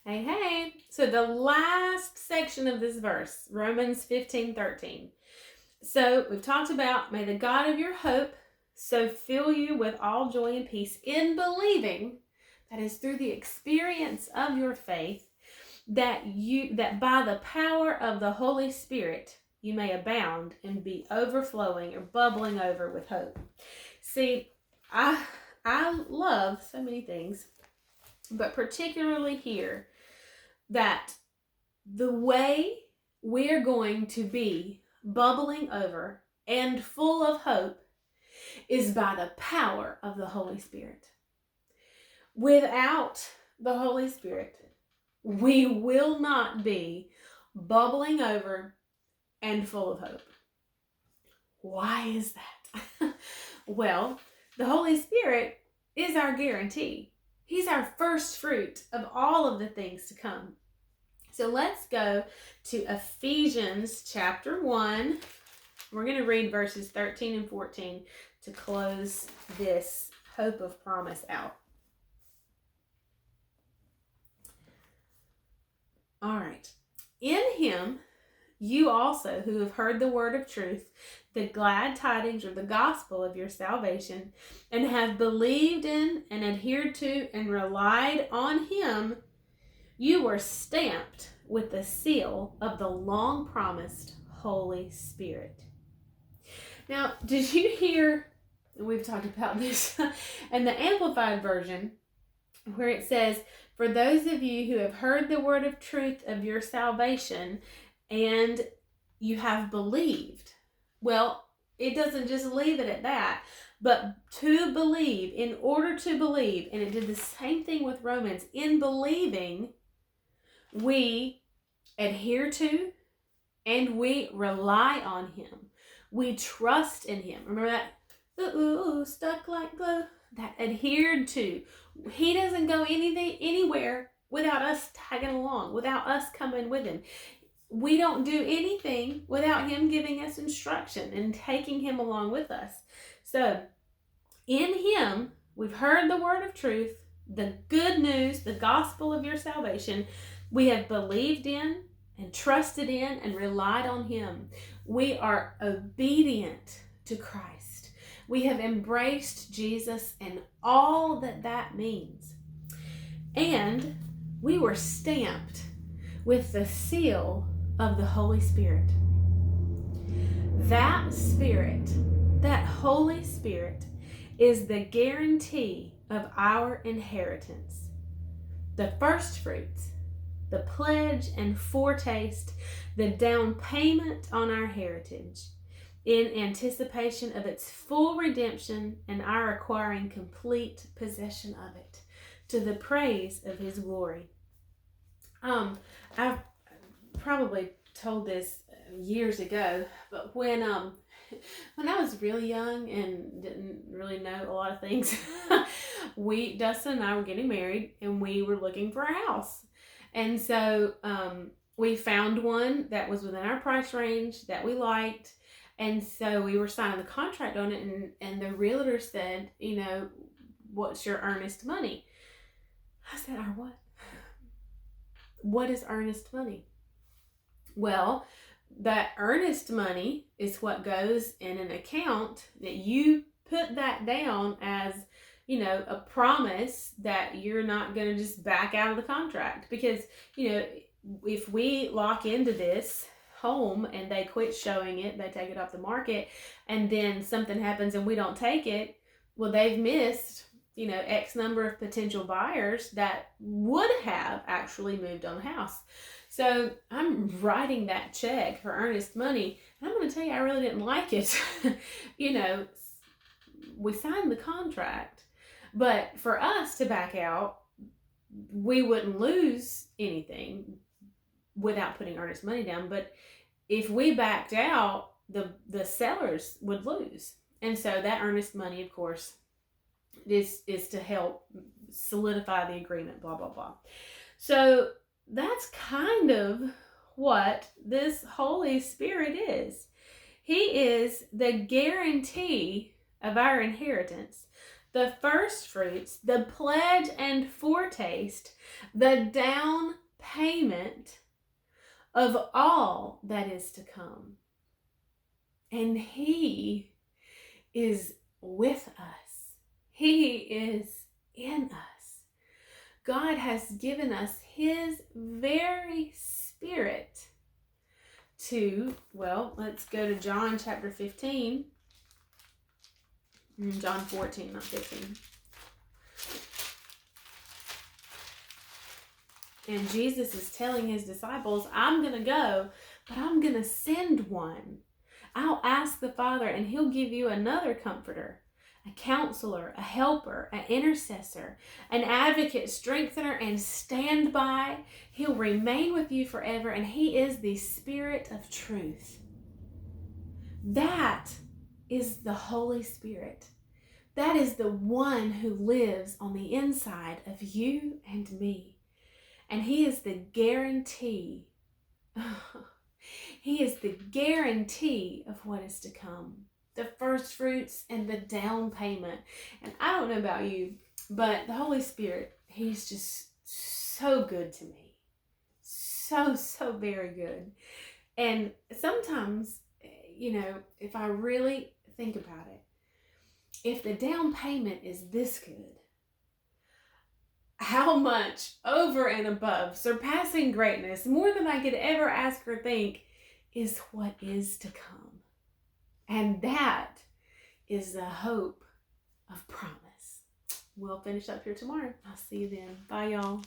Hey, hey. So the last section of this verse, Romans 15:13. So we've talked about, may the God of your hope so fill you with all joy and peace in believing, that is through the experience of your faith, that by the power of the Holy Spirit you may abound and be overflowing or bubbling over with hope. See, I love so many things, but particularly here, that the way we're going to be bubbling over and full of hope is by the power of the Holy Spirit. Without the Holy Spirit, we will not be bubbling over and full of hope. Why is that? Well, the Holy Spirit is our guarantee. He's our first fruit of all of the things to come. So let's go to Ephesians chapter 1. We're going to read verses 13 and 14 to close this hope of promise out. All right. In him, you also who have heard the word of truth, the glad tidings or the gospel of your salvation, and have believed in and adhered to and relied on him, you were stamped with the seal of the long-promised Holy Spirit. Now, did you hear, and we've talked about this, in the Amplified Version, where it says, for those of you who have heard the word of truth of your salvation and you have believed. Well, it doesn't just leave it at that, but to believe, in order to believe, and it did the same thing with Romans, in believing, we adhere to and we rely on him. We trust in him. Remember that? Stuck like glue. That adhered to. He doesn't go anywhere without us tagging along, without us coming with him. We don't do anything without him giving us instruction and taking him along with us. So, in him, we've heard the word of truth, the good news, the gospel of your salvation. We have believed in and trusted in and relied on him. We are obedient to Christ. We have embraced Jesus and all that means. And we were stamped with the seal of the Holy Spirit. That Spirit, that Holy Spirit, is the guarantee of our inheritance. The first fruits, the pledge and foretaste, the down payment on our heritage, in anticipation of its full redemption and our acquiring complete possession of it, to the praise of his glory. I've probably told this years ago, but when I was really young and didn't really know a lot of things, Dustin and I were getting married and we were looking for a house. And so we found one that was within our price range that we liked. And so we were signing the contract on it, and the realtor said, what's your earnest money? I said, our what? What is earnest money? Well, that earnest money is what goes in an account that you put that down as, a promise that you're not going to just back out of the contract. Because, if we lock into this home and they quit showing it, they take it off the market, and then something happens and we don't take it, well, they've missed, X number of potential buyers that would have actually moved on the house. So I'm writing that check for earnest money, and I'm going to tell you, I really didn't like it. We signed the contract, but for us to back out, we wouldn't lose anything without putting earnest money down. But if we backed out, the sellers would lose. And so that earnest money, of course, is to help solidify the agreement, blah, blah, blah. So that's kind of what this Holy Spirit is. He is the guarantee of our inheritance the first fruits, the pledge and foretaste, the down payment of all that is to come. And He is with us. He is in us. God has given us His very Spirit to, well, let's go to John chapter 15. John 14, not 15. And Jesus is telling His disciples, I'm going to go, but I'm going to send one. I'll ask the Father, and He'll give you another comforter, a counselor, a helper, an intercessor, an advocate, strengthener, and standby. He'll remain with you forever, and He is the Spirit of truth. That is the Holy Spirit. That is the one who lives on the inside of you and me. And He is the guarantee. He is the guarantee of what is to come. The first fruits and the down payment. And I don't know about you, but the Holy Spirit, He's just so good to me. So very good. And sometimes, if I really think about it, if the down payment is this good, how much over and above, surpassing greatness, more than I could ever ask or think, is what is to come. And that is the hope of promise. We'll finish up here tomorrow. I'll see you then. Bye, y'all.